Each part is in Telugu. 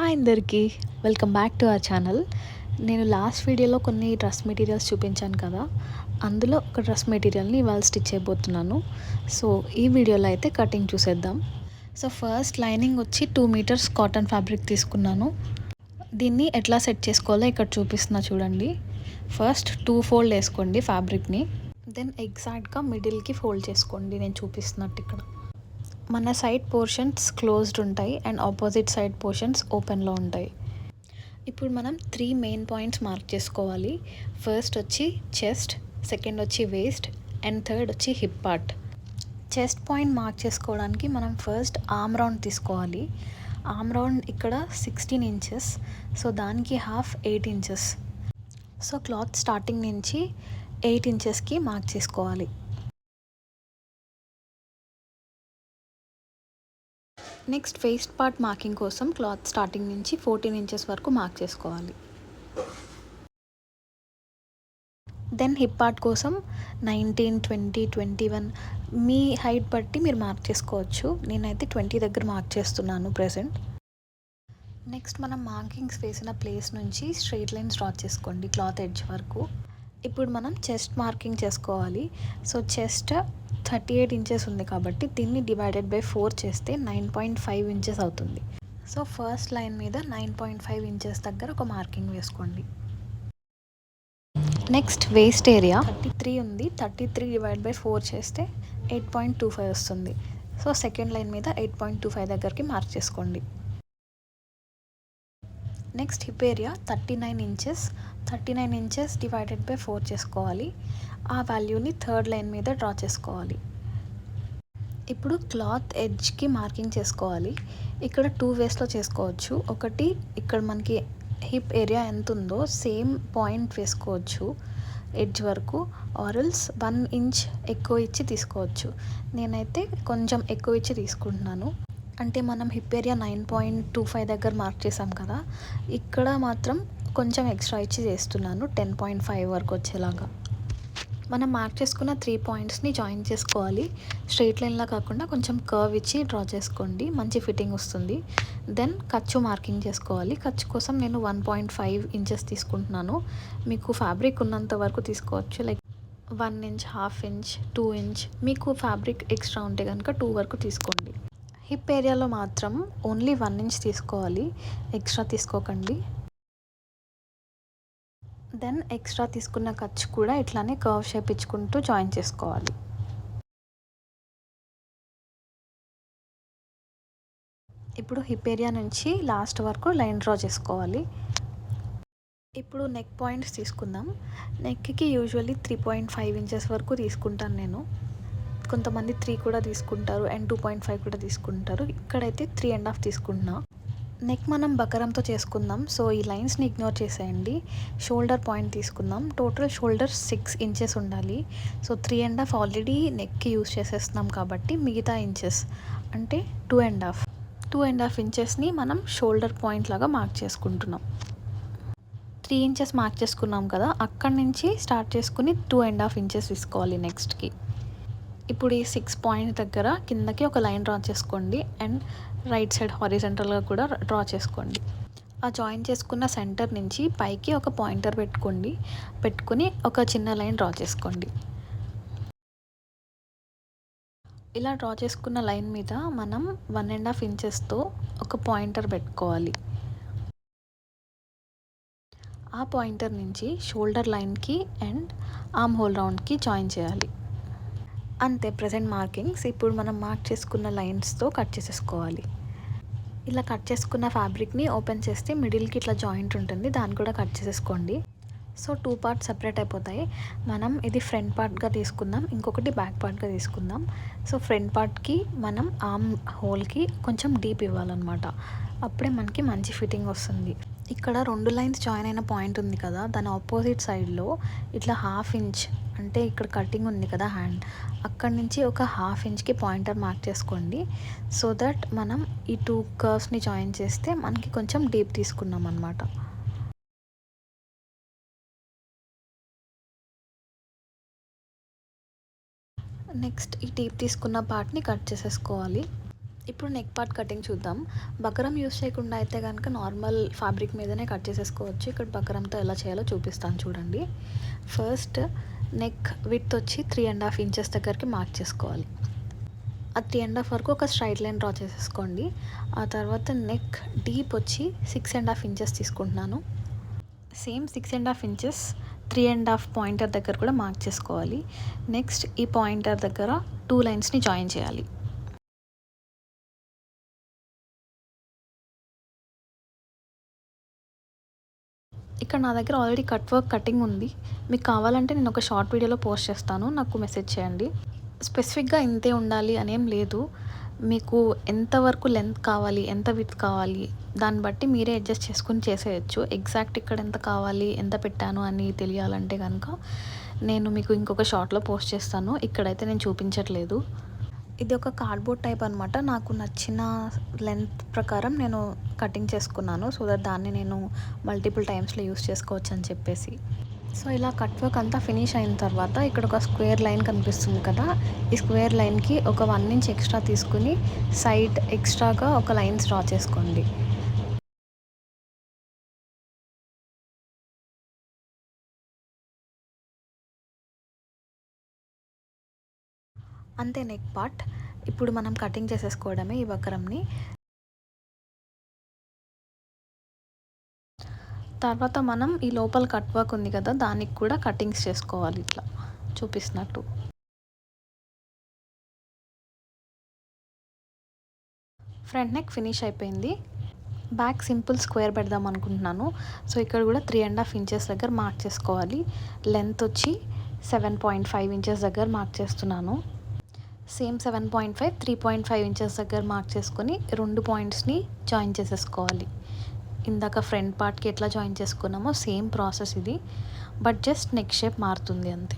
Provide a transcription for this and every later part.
హాయ్ అందరికీ, welcome back to our channel. నేను లాస్ట్ వీడియోలో కొన్ని డ్రెస్ మెటీరియల్స్ చూపించాను కదా, అందులో ఒక డ్రెస్ మెటీరియల్ని ఇవాళ స్టిచ్ చేయబోతున్నాను. సో ఈ వీడియోలో అయితే కటింగ్ చూసేద్దాం. సో ఫస్ట్ లైనింగ్ వచ్చి 2 మీటర్స్ కాటన్ ఫ్యాబ్రిక్ తీసుకున్నాను. దీన్ని ఎట్లా సెట్ చేసుకోవాలో ఇక్కడ చూపిస్తున్నా చూడండి. ఫస్ట్ 2 ఫోల్డ్ వేసుకోండి ఫ్యాబ్రిక్ని, దెన్ ఎగ్జాక్ట్గా మిడిల్కి ఫోల్డ్ చేసుకోండి నేను చూపిస్తున్నట్టు. ఇక్కడ మన సైడ్ పోర్షన్స్ క్లోజ్డ్ ఉంటాయి అండ్ ఆపోజిట్ సైడ్ పోర్షన్స్ ఓపెన్లో ఉంటాయి. ఇప్పుడు మనం 3 మెయిన్ పాయింట్స్ మార్క్ చేసుకోవాలి. ఫస్ట్ వచ్చి చెస్ట్, సెకండ్ వచ్చి వేస్ట్ అండ్ థర్డ్ వచ్చి hip part. Chest point mark చేసుకోవడానికి మనం ఫస్ట్ ఆర్మ్ రౌండ్ తీసుకోవాలి. ఆర్మ్ రౌండ్ ఇక్కడ 16 ఇంచెస్, సో దానికి half 8 inches. So cloth starting నుంచి 8 ఇంచెస్కి మార్క్ చేసుకోవాలి. నెక్స్ట్ వేస్ట్ పార్ట్ మార్కింగ్ కోసం క్లాత్ స్టార్టింగ్ నుంచి 14 ఇంచెస్ వరకు మార్క్ చేసుకోవాలి. దెన్ హిప్ పార్ట్ కోసం 19, 20, 21 మీ హైట్ బట్టి మీరు మార్క్ చేసుకోవచ్చు. నేనైతే 20 దగ్గర మార్క్ చేస్తున్నాను ప్రెజెంట్. నెక్స్ట్ మనం మార్కింగ్స్ వేసిన ప్లేస్ నుంచి స్ట్రెయిట్ లైన్స్ డ్రా చేసుకోండి క్లాత్ ఎడ్జ్ వరకు. ఇప్పుడు మనం చెస్ట్ మార్కింగ్ చేసుకోవాలి. సో చెస్ట్ 38 ఇంచెస్ ఉంది కాబట్టి దీన్ని డివైడెడ్ బై 4 చేస్తే 9.5 ఇంచెస్ అవుతుంది. సో ఫస్ట్ లైన్ మీద 9.5 ఇంచెస్ దగ్గర ఒక మార్కింగ్ వేసుకోండి. నెక్స్ట్ వేస్ట్ ఏరియా 33 ఉంది, 33 డివైడ్ బై 4 చేస్తే 8.25 వస్తుంది. సో సెకండ్ లైన్ మీద 8.25 దగ్గరికి మార్క్ చేసుకోండి. Next hip area 39 inches, 39 inches divided by 4 చేసుకోవాలి. ఆ వాల్యూని థర్డ్ లైన్ మీద డ్రా చేసుకోవాలి. ఇప్పుడు క్లాత్ ఎడ్జ్కి మార్కింగ్ చేసుకోవాలి. ఇక్కడ 2 వేస్లో చేసుకోవచ్చు. ఒకటి ఇక్కడ మనకి హిప్ ఏరియా ఎంత ఉందో సేమ్ పాయింట్ వేసుకోవచ్చు ఎడ్జ్ వరకు, ఆరల్స్ 1 ఇంచ్ ఎక్కువ ఇచ్చి తీసుకోవచ్చు. నేనైతే కొంచెం ఎక్కువ ఇచ్చి తీసుకుంటున్నాను. అంటే మనం హిప్ ఏరియా 9.25 దగ్గర మార్క్ చేసాం కదా, ఇక్కడ మాత్రం కొంచెం ఎక్స్ట్రా ఇచ్చి చేస్తున్నాను 10.5 వరకు వచ్చేలాగా. మనం మార్క్ చేసుకున్న 3 పాయింట్స్ని జాయిన్ చేసుకోవాలి. స్ట్రెయిట్ లైన్లా కాకుండా కొంచెం కర్వ్ ఇచ్చి డ్రా చేసుకోండి, మంచి ఫిట్టింగ్ వస్తుంది. దెన్ ఖర్చు మార్కింగ్ చేసుకోవాలి. ఖర్చు కోసం నేను 1.5 ఇంచెస్ తీసుకుంటున్నాను. మీకు ఫ్యాబ్రిక్ ఉన్నంత వరకు తీసుకోవచ్చు, like 1 inch, half inch, 2 inch. మీకు ఫ్యాబ్రిక్ ఎక్స్ట్రా ఉంటే కనుక 2 వరకు తీసుకోండి. హిప్ ఏరియాలో మాత్రం ఓన్లీ 1 ఇంచ్ తీసుకోవాలి, ఎక్స్ట్రా తీసుకోకండి. దెన్ ఎక్స్ట్రా తీసుకున్న ఖర్చు కూడా ఇట్లానే కర్వ్ షేప్ ఇచ్చుకుంటూ జాయిన్ చేసుకోవాలి. ఇప్పుడు హిప్ ఏరియా నుంచి లాస్ట్ వరకు లైన్ డ్రా చేసుకోవాలి. ఇప్పుడు నెక్ పాయింట్స్ తీసుకుందాం. నెక్కి యూజువల్లీ 3.5 ఇంచెస్ వరకు తీసుకుంటాను నేను. కొంతమంది 3 కూడా తీసుకుంటారు అండ్ 2.5 కూడా తీసుకుంటారు. ఇక్కడైతే 3.5 తీసుకుంటున్నా. నెక్ మనం బకరంతో చేసుకుందాం, సో ఈ లైన్స్ని ఇగ్నోర్ చేసేయండి. షోల్డర్ పాయింట్ తీసుకుందాం. టోటల్ షోల్డర్ 6 ఇంచెస్ ఉండాలి. సో 3.5 ఆల్రెడీ నెక్కి యూజ్ చేసేస్తున్నాం కాబట్టి మిగతా ఇంచెస్ అంటే 2.5 ఇంచెస్ని మనం షోల్డర్ పాయింట్ లాగా మార్క్ చేసుకుంటున్నాం. 3 ఇంచెస్ మార్క్ చేసుకున్నాం కదా, అక్కడి నుంచి స్టార్ట్ చేసుకుని 2.5 ఇంచెస్ తీసుకోవాలి నెక్స్ట్కి. ఇప్పుడు ఈ 6 పాయింట్ దగ్గర కిందకి ఒక లైన్ డ్రా చేసుకోండి అండ్ రైట్ సైడ్ హారిజంటల్గా కూడా డ్రా చేసుకోండి. ఆ జాయిన్ చేసుకున్న సెంటర్ నుంచి పైకి ఒక పాయింటర్ పెట్టుకుని ఒక చిన్న లైన్ డ్రా చేసుకోండి. ఇలా డ్రా చేసుకున్న లైన్ మీద మనం 1.5 ఇంచెస్తో ఒక పాయింటర్ పెట్టుకోవాలి. ఆ పాయింటర్ నుంచి షోల్డర్ లైన్కి అండ్ ఆర్మ్ హోల్ రౌండ్కి జాయిన్ చేయాలి. అంతే ప్రెజెంట్ మార్కింగ్స్. ఇప్పుడు మనం మార్క్ చేసుకున్న లైన్స్తో కట్ చేసేసుకోవాలి. ఇలా కట్ చేసుకున్న ఫ్యాబ్రిక్ని ఓపెన్ చేస్తే మిడిల్కి ఇట్లా జాయింట్ ఉంటుంది, దాన్ని కూడా కట్ చేసేసుకోండి. సో 2 పార్ట్స్ సెపరేట్ అయిపోతాయి. మనం ఇది ఫ్రంట్ పార్ట్గా తీసుకుందాం, ఇంకొకటి బ్యాక్ పార్ట్గా తీసుకుందాం. సో ఫ్రంట్ పార్ట్కి మనం ఆర్మ్ హోల్కి కొంచెం డీప్ ఇవ్వాలన్నమాట, అప్పుడే మనకి మంచి ఫిట్టింగ్ వస్తుంది. ఇక్కడ 2 లైన్స్ జాయిన్ అయిన పాయింట్ ఉంది కదా, దాని ఆపోజిట్ సైడ్లో ఇట్లా హాఫ్ ఇంచ్, అంటే ఇక్కడ కటింగ్ ఉంది కదా హ్యాండ్, అక్కడి నుంచి ఒక హాఫ్ ఇంచ్కి పాయింటర్ మార్క్ చేసుకోండి. సో దట్ మనం ఈ 2 కర్వ్స్ని జాయిన్ చేస్తే మనకి కొంచెం డీప్ తీసుకున్నాం అన్నమాట. నెక్స్ట్ ఈ డీప్ తీసుకున్న పార్ట్ని కట్ చేసేసుకోవాలి. ఇప్పుడు నెక్ పార్ట్ కటింగ్ చూద్దాం. బకరం యూస్ చేయకుండా అయితే కనుక నార్మల్ ఫ్యాబ్రిక్ మీదనే కట్ చేసేసుకోవచ్చు. ఇక్కడ బకరంతో ఎలా చేయాలో చూపిస్తాను చూడండి. ఫస్ట్ నెక్ విడ్త్ వచ్చి 3.5 ఇంచెస్ దగ్గరికి మార్క్ చేసుకోవాలి. ఆ 3.5 వరకు ఒక స్ట్రైట్ లైన్ డ్రా చేసేసుకోండి. ఆ తర్వాత నెక్ డీప్ వచ్చి 6.5 ఇంచెస్ తీసుకుంటున్నాను. సేమ్ 6.5 ఇంచెస్ 3.5 పాయింటర్ దగ్గర కూడా మార్క్ చేసుకోవాలి. నెక్స్ట్ ఈ పాయింటర్ దగ్గర 2 లైన్స్ని జాయిన్ చేయాలి. ఇక్కడ నా దగ్గర ఆల్రెడీ కట్ వర్క్ కటింగ్ ఉంది. మీకు కావాలంటే నేను ఒక షార్ట్ వీడియోలో పోస్ట్ చేస్తాను, నాకు మెసేజ్ చేయండి. స్పెసిఫిక్గా ఇంతే ఉండాలి అనేం లేదు. మీకు ఎంతవరకు లెంత్ కావాలి, ఎంత విడ్త్ కావాలి, దాన్ని బట్టి మీరే అడ్జస్ట్ చేసుకుని చేసేయచ్చు. ఎగ్జాక్ట్ ఇక్కడ ఎంత కావాలి, ఎంత పెట్టాను అని తెలియాలంటే కనుక నేను మీకు ఇంకొక షార్ట్లో పోస్ట్ చేస్తాను. ఇక్కడైతే నేను చూపించట్లేదు. ఇది ఒక కార్డ్బోర్డ్ టైప్ అనమాట. నాకు నచ్చిన లెంత్ ప్రకారం నేను కటింగ్ చేసుకున్నాను. సో దట్ దాన్ని నేను మల్టిపుల్ టైమ్స్లో యూస్ చేసుకోవచ్చు అని చెప్పేసి. సో ఇలా కట్ వర్క్ అంతా ఫినిష్ అయిన తర్వాత ఇక్కడ ఒక స్క్వేర్ లైన్ కనిపిస్తుంది కదా, ఈ స్క్వేర్ లైన్కి ఒక 1 ఇంచ్ ఎక్స్ట్రా తీసుకుని సైడ్ ఎక్స్ట్రాగా ఒక లైన్స్ డ్రా చేసుకోండి. అంతే నెక్ పార్ట్. ఇప్పుడు మనం కటింగ్ చేసేసుకోవడమే ఈ బకరంని. తర్వాత మనం ఈ లోపల కట్ వర్క్ ఉంది కదా, దానికి కూడా కటింగ్స్ చేసుకోవాలి ఇట్లా చూపిస్తున్నట్టు. ఫ్రంట్ నెక్ ఫినిష్ అయిపోయింది. బ్యాక్ సింపుల్ స్క్వేర్ పెడదాం అనుకుంటున్నాను. సో ఇక్కడ కూడా 3.5 ఇంచెస్ దగ్గర మార్క్ చేసుకోవాలి. లెంత్ వచ్చి 7.5 ఇంచెస్ దగ్గర మార్క్ చేస్తున్నాను. సేమ్ 7.5 3.5 ఇంచెస్ దగ్గర మార్క్ చేసుకొని 2 పాయింట్స్ని జాయిన్ చేసేసుకోవాలి. ఇందాక ఫ్రంట్ పార్ట్కి ఎట్లా జాయిన్ చేసుకున్నామో సేమ్ ప్రాసెస్ ఇది, బట్ జస్ట్ నెక్ షేప్ మారుతుంది అంతే.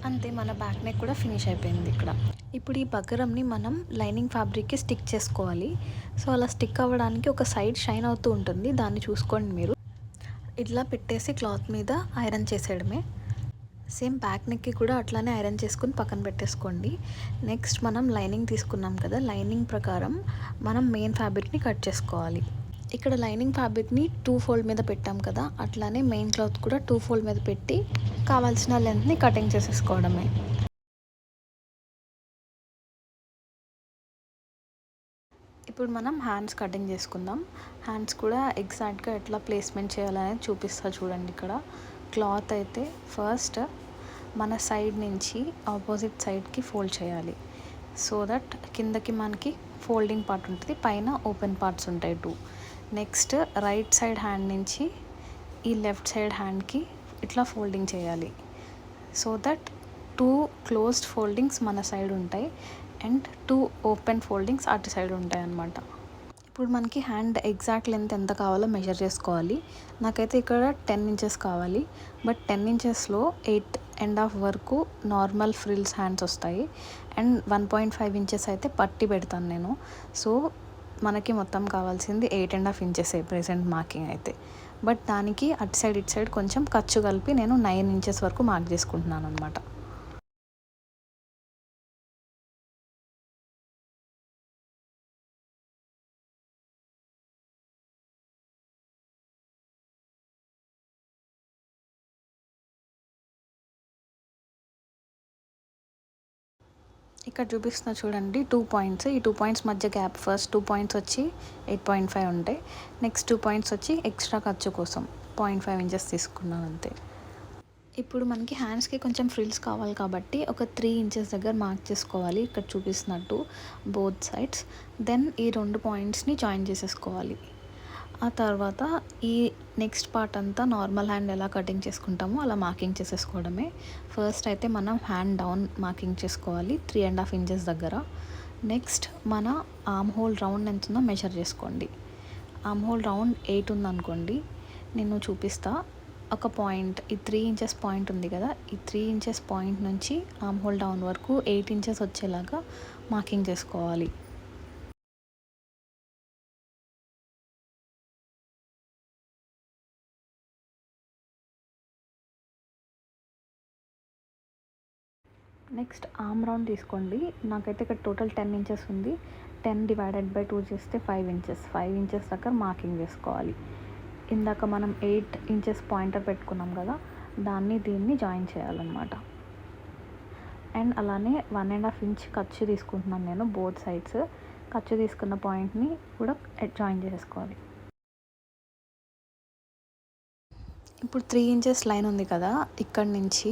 అంతే మన బ్యాక్ నెక్ కూడా ఫినిష్ అయిపోయింది ఇక్కడ. ఇప్పుడు ఈ బకరంని మనం లైనింగ్ ఫ్యాబ్రిక్కి స్టిక్ చేసుకోవాలి. సో అలా స్టిక్ అవ్వడానికి ఒక సైడ్ షైన్ అవుతూ ఉంటుంది, దాన్ని చూసుకోండి మీరు. ఇట్లా పెట్టేసి క్లాత్ మీద ఐరన్ చేసేయడమే. సేమ్ బ్యాక్ నెక్కి కూడా అట్లానే ఐరన్ చేసుకుని పక్కన పెట్టేసుకోండి. నెక్స్ట్ మనం లైనింగ్ తీసుకున్నాం కదా, లైనింగ్ ప్రకారం మనం మెయిన్ ఫ్యాబ్రిక్ని కట్ చేసుకోవాలి. ఇక్కడ లైనింగ్ ఫ్యాబ్రిక్ని 2 ఫోల్డ్ మీద పెట్టాం కదా, అట్లానే మెయిన్ క్లాత్ కూడా 2 ఫోల్డ్ మీద పెట్టి కావాల్సిన లెంత్ని కటింగ్ చేసేసుకోవడమే. ఇప్పుడు మనం హ్యాండ్స్ కటింగ్ చేసుకుందాం. హ్యాండ్స్ కూడా ఎగ్జాక్ట్గా ఎట్లా ప్లేస్మెంట్ చేయాలనేది చూపిస్తా చూడండి. ఇక్కడ క్లాత్ అయితే ఫస్ట్ మన సైడ్ నుంచి ఆపోజిట్ సైడ్కి ఫోల్డ్ చేయాలి. సో దట్ కిందకి మనకి ఫోల్డింగ్ పార్ట్ ఉంటుంది, పైన ఓపెన్ పార్ట్స్ ఉంటాయి 2. నెక్స్ట్ రైట్ సైడ్ హ్యాండ్ నుంచి ఈ లెఫ్ట్ సైడ్ హ్యాండ్కి ఇట్లా ఫోల్డింగ్ చేయాలి. సో దట్ 2 క్లోజ్డ్ ఫోల్డింగ్స్ మన సైడ్ ఉంటాయి అండ్ 2 ఓపెన్ ఫోల్డింగ్స్ అటు సైడ్ ఉంటాయి అన్నమాట. ఇప్పుడు మనకి హ్యాండ్ ఎగ్జాక్ట్ లెంత్ ఎంత కావాలో మెజర్ చేసుకోవాలి. నాకైతే ఇక్కడ 10 ఇంచెస్ కావాలి, బట్ 10 ఇంచెస్లో 8.5 వరకు నార్మల్ ఫ్రిల్స్ హ్యాండ్స్ వస్తాయి అండ్ 1.5 ఇంచెస్ అయితే పట్టి పెడతాను నేను. సో మనకి మొత్తం కావాల్సింది 8.5 ఇంచెసే ప్రెసెంట్ మార్కింగ్ అయితే. బట్ దానికి అటు సైడ్ ఇటు సైడ్ కొంచెం ఖర్చు కలిపి నేను 9 ఇంచెస్ వరకు మార్క్ చేసుకుంటున్నాను అనమాట. ఇక్కడ చూపిస్తున్నా చూడండి 2 పాయింట్స్. ఈ 2 పాయింట్స్ మధ్య గ్యాప్, ఫస్ట్ 2 పాయింట్స్ వచ్చి 8.5 ఉంటాయి. నెక్స్ట్ 2 పాయింట్స్ వచ్చి ఎక్స్ట్రా ఖర్చు కోసం 0.5 ఇంచెస్ తీసుకున్నాను అంతే. ఇప్పుడు మనకి హ్యాండ్స్కి కొంచెం ఫ్రిల్స్ కావాలి కాబట్టి ఒక 3 ఇంచెస్ దగ్గర మార్క్ చేసుకోవాలి, ఇక్కడ చూపిస్తున్నట్టు బోత్ సైడ్స్. దెన్ ఈ 2 పాయింట్స్ని జాయిన్ చేసేసుకోవాలి. ఆ తర్వాత ఈ నెక్స్ట్ పార్ట్ అంతా నార్మల్ హ్యాండ్ ఎలా కటింగ్ చేసుకుంటామో అలా మార్కింగ్ చేసేసుకోవడమే. ఫస్ట్ అయితే మనం హ్యాండ్ డౌన్ మార్కింగ్ చేసుకోవాలి 3.5 ఇంచెస్ దగ్గర. నెక్స్ట్ మన ఆర్మ్ హోల్ రౌండ్ ఎంత ఉందో మెజర్ చేసుకోండి. ఆర్మ్ హోల్ రౌండ్ 8 ఉందనుకోండి, నేను చూపిస్తా. ఒక పాయింట్, ఈ 3 ఇంచెస్ పాయింట్ ఉంది కదా, ఈ 3 ఇంచెస్ పాయింట్ నుంచి ఆర్మ్ హోల్ డౌన్ వరకు 8 ఇంచెస్ వచ్చేలాగా మార్కింగ్ చేసుకోవాలి. నెక్స్ట్ ఆర్మ్ రౌండ్ తీసుకోండి. నాకైతే ఇక్కడ టోటల్ 10 ఇంచెస్ ఉంది. 10 డివైడెడ్ బై 2 చేస్తే 5 ఇంచెస్. 5 ఇంచెస్ దగ్గర మార్కింగ్ చేసుకోవాలి. ఇందాక మనం 8 ఇంచెస్ పాయింటర్ పెట్టుకున్నాం కదా, దీన్ని జాయిన్ చేయాలన్నమాట. అండ్ అలానే 1.5 ఇంచ్ ఖర్చు తీసుకుంటున్నాను నేను బోత్ సైడ్స్. ఖర్చు తీసుకున్న పాయింట్ని కూడా జాయిన్ చేసుకోవాలి. ఇప్పుడు 3 ఇంచెస్ లైన్ ఉంది కదా, ఇక్కడ నుంచి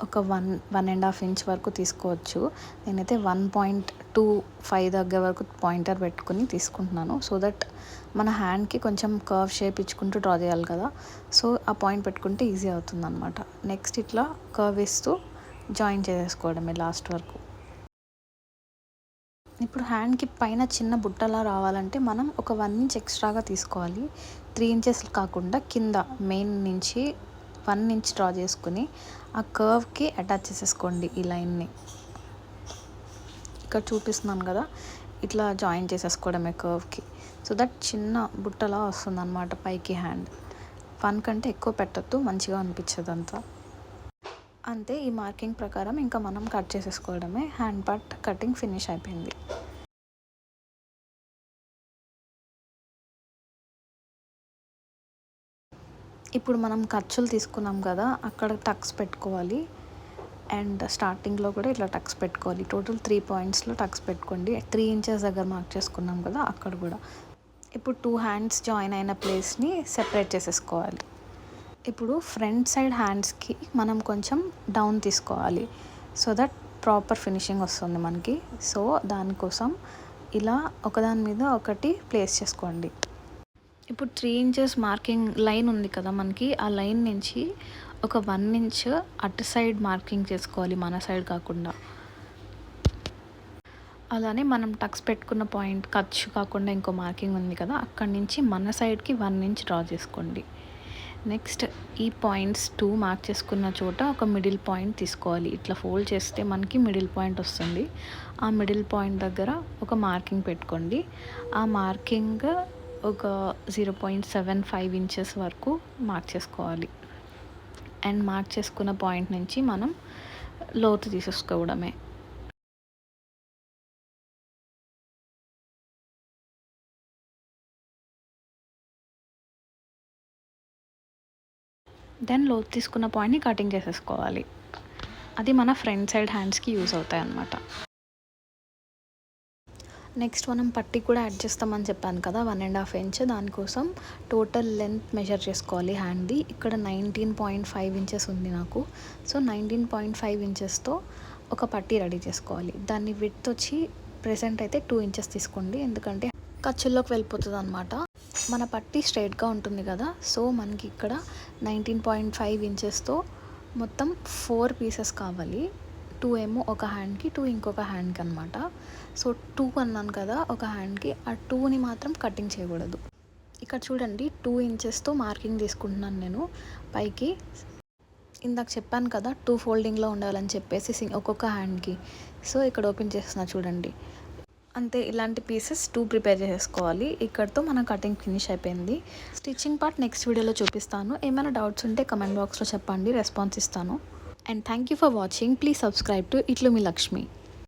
ఒక 1.5 ఇంచ్ వరకు తీసుకోవచ్చు. నేనైతే 1.25 దగ్గర వరకు పాయింటర్ పెట్టుకుని తీసుకుంటున్నాను. సో దట్ మన హ్యాండ్కి కొంచెం కర్వ్ షేప్ ఇచ్చుకుంటూ డ్రా చేయాలి కదా, సో ఆ పాయింట్ పెట్టుకుంటే ఈజీ అవుతుంది అనమాట. నెక్స్ట్ ఇట్లా కర్వ్ ఇస్తూ జాయిన్ చేసేసుకోవడమే లాస్ట్ వరకు. ఇప్పుడు హ్యాండ్కి పైన చిన్న బుట్టలా రావాలంటే మనం ఒక 1 ఇంచ్ ఎక్స్ట్రాగా తీసుకోవాలి. 3 ఇంచెస్ కాకుండా కింద మెయిన్ నుంచి 1 ఇంచ్ డ్రా చేసుకుని ఆ కర్వ్కి అటాచ్ చేసేసుకోండి ఈ లైన్ని. ఇక్కడ చూపిస్తున్నాను కదా, ఇట్లా జాయిన్ చేసేసుకోవడమే కర్వ్కి. సో దట్ చిన్న బుట్టలా వస్తుంది అనమాట పైకి హ్యాండ్. 1 కంటే ఎక్కువ పెట్టద్దు, మంచిగా అనిపించదు అంతా. అంతే, ఈ మార్కింగ్ ప్రకారం ఇంకా మనం కట్ చేసేసుకోవడమే. హ్యాండ్ పార్ట్ కటింగ్ ఫినిష్ అయిపోయింది. ఇప్పుడు మనం ఖర్చులు తీసుకున్నాం కదా, అక్కడ టక్స్ పెట్టుకోవాలి. అండ్ స్టార్టింగ్లో కూడా ఇట్లా టక్స్ పెట్టుకోవాలి. టోటల్ 3 పాయింట్స్లో టక్స్ పెట్టుకోండి. 3 ఇంచెస్ దగ్గర మార్క్ చేసుకున్నాం కదా, అక్కడ కూడా. ఇప్పుడు 2 హ్యాండ్స్ జాయిన్ అయిన ప్లేస్ని సెపరేట్ చేసేసుకోవాలి. ఇప్పుడు ఫ్రంట్ సైడ్ హ్యాండ్స్కి మనం కొంచెం డౌన్ తీసుకోవాలి, సో దట్ ప్రాపర్ ఫినిషింగ్ వస్తుంది మనకి. సో దానికోసం ఇలా ఒకదాని మీద ఒకటి ప్లేస్ చేసుకోండి. ఇప్పుడు 3 ఇంచెస్ మార్కింగ్ లైన్ ఉంది కదా మనకి, ఆ లైన్ నుంచి ఒక 1 ఇంచ్ అటు సైడ్ మార్కింగ్ చేసుకోవాలి, మన సైడ్ కాకుండా. అలానే మనం టక్స్ పెట్టుకున్న పాయింట్ ఖర్చు కాకుండా ఇంకో మార్కింగ్ ఉంది కదా, అక్కడి నుంచి మన సైడ్కి 1 ఇంచ్ డ్రా చేసుకోండి. నెక్స్ట్ ఈ పాయింట్స్ 2 మార్క్ చేసుకున్న చోట ఒక మిడిల్ పాయింట్ తీసుకోవాలి. ఇట్లా ఫోల్డ్ చేస్తే మనకి మిడిల్ పాయింట్ వస్తుంది. ఆ మిడిల్ పాయింట్ దగ్గర ఒక మార్కింగ్ పెట్టుకోండి. ఆ మార్కింగ్ ఒక 0.75 ఇంచెస్ వరకు మార్క్ చేసుకోవాలి. అండ్ మార్క్ చేసుకున్న పాయింట్ నుంచి మనం లోతు తీసేసుకోవడమే. దెన్ లోతు తీసుకున్న పాయింట్ని కటింగ్ చేసేసుకోవాలి. అది మన ఫ్రంట్ సైడ్ హ్యాండ్స్కి యూజ్ అవుతాయి అన్నమాట. నెక్స్ట్ మనం పట్టీ కూడా యాడ్ చేస్తామని చెప్పాను కదా, 1.5 ఇంచ్. దానికోసం టోటల్ లెంత్ మెజర్ చేసుకోవాలి హ్యాండ్ది. ఇక్కడ 19.5 ఇంచెస్ ఉంది నాకు. సో 19.5 ఇంచెస్తో ఒక పట్టీ రెడీ చేసుకోవాలి. దాన్ని విడ్త్ వచ్చి ప్రెసెంట్ అయితే 2 ఇంచెస్ తీసుకోండి, ఎందుకంటే ఖర్చుల్లోకి వెళ్ళిపోతుంది అనమాట. మన పట్టీ స్ట్రైట్గా ఉంటుంది కదా, సో మనకి ఇక్కడ 19.5 ఇంచెస్తో మొత్తం 4 పీసెస్ కావాలి. 2 ఏమో ఒక హ్యాండ్కి, 2 ఇంకొక హ్యాండ్కి అనమాట. సో 2 అన్నాను కదా ఒక హ్యాండ్కి, ఆ 2ని మాత్రం కటింగ్ చేయకూడదు. ఇక్కడ చూడండి, 2 ఇంచెస్తో మార్కింగ్ తీసుకుంటున్నాను నేను పైకి. ఇందాక చెప్పాను కదా 2 ఫోల్డింగ్లో ఉండాలని చెప్పేసి ఒక్కొక్క హ్యాండ్కి. సో ఇక్కడ ఓపెన్ చేస్తున్నా చూడండి. అంతే, ఇలాంటి పీసెస్ 2 ప్రిపేర్ చేసేసుకోవాలి. ఇక్కడితో మన కటింగ్ ఫినిష్ అయిపోయింది. స్టిచ్చింగ్ పార్ట్ నెక్స్ట్ వీడియోలో చూపిస్తాను. ఏమైనా డౌట్స్ ఉంటే కమెంట్ బాక్స్లో చెప్పండి, రెస్పాన్స్ ఇస్తాను. And thank you for watching. Please subscribe to ఇట్లు మీ లక్ష్మి.